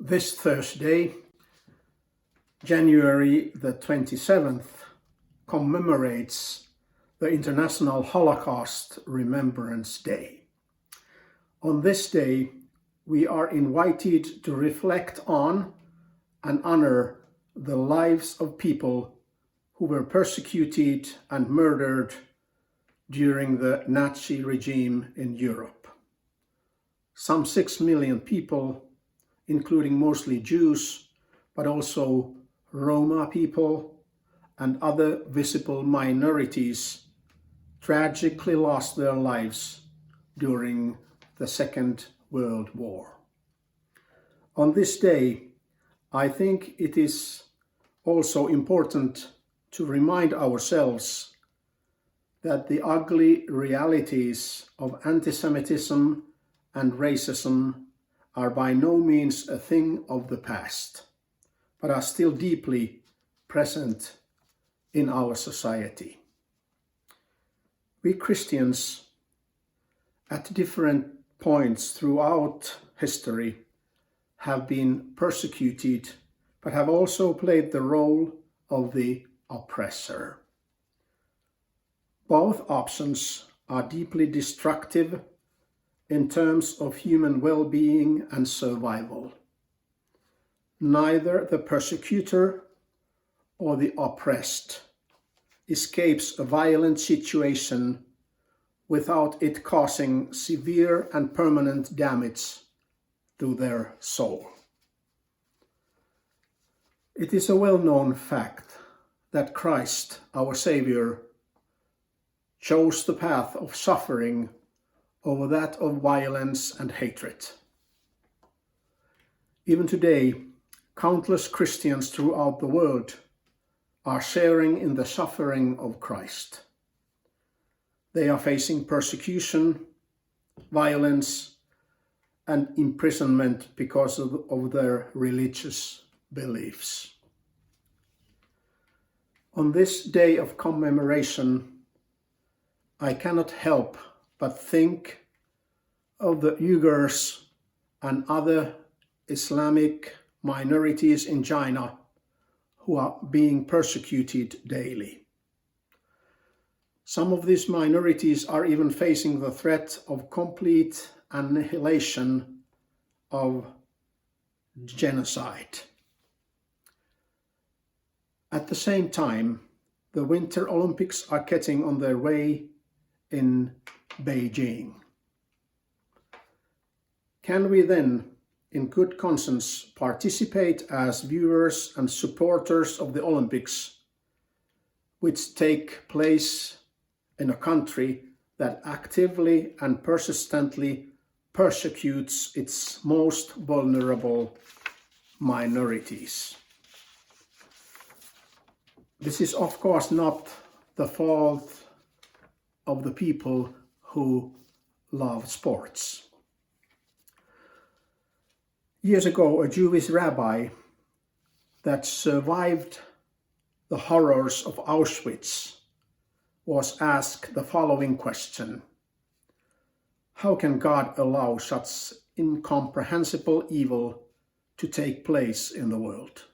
This Thursday, January the 27th, commemorates the International Holocaust Remembrance Day. On this day, we are invited to reflect on and honor the lives of people who were persecuted and murdered during the Nazi regime in Europe. Some 6 million people, including mostly Jews, but also Roma people and other visible minorities, tragically lost their lives during the Second World War. On this day, I think it is also important to remind ourselves that the ugly realities of anti-Semitism and racism are by no means a thing of the past, but are still deeply present in our society. We Christians, at different points throughout history, have been persecuted, but have also played the role of the oppressor. Both options are deeply destructive in terms of human well-being and survival. Neither the persecutor or the oppressed escapes a violent situation without it causing severe and permanent damage to their soul. It is a well-known fact that Christ, our Savior, chose the path of suffering over that of violence and hatred. Even today, countless Christians throughout the world are sharing in the suffering of Christ. They are facing persecution, violence, and imprisonment because of their religious beliefs. On this day of commemoration, I cannot help but think of the Uyghurs and other Islamic minorities in China who are being persecuted daily. Some of these minorities are even facing the threat of complete annihilation of genocide. At the same time, the Winter Olympics are getting on their way in Beijing. Can we then, in good conscience, participate as viewers and supporters of the Olympics, which take place in a country that actively and persistently persecutes its most vulnerable minorities? This is, of course, not the fault of the people who love sports. Years ago, a Jewish rabbi that survived the horrors of Auschwitz was asked the following question: how can God allow such incomprehensible evil to take place in the world?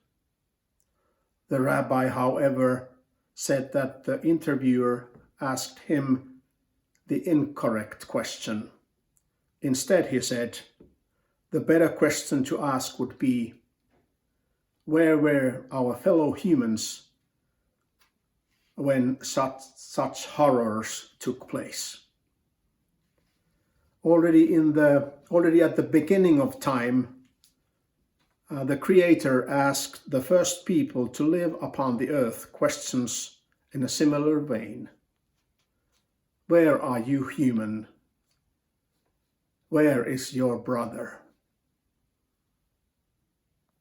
The rabbi, however, said that the interviewer asked him the incorrect question. Instead, he said, the better question to ask would be, where were our fellow humans when such horrors took place? Already at the beginning of time, the Creator asked the first people to live upon the earth questions in a similar vein. Where are you, human? Where is your brother?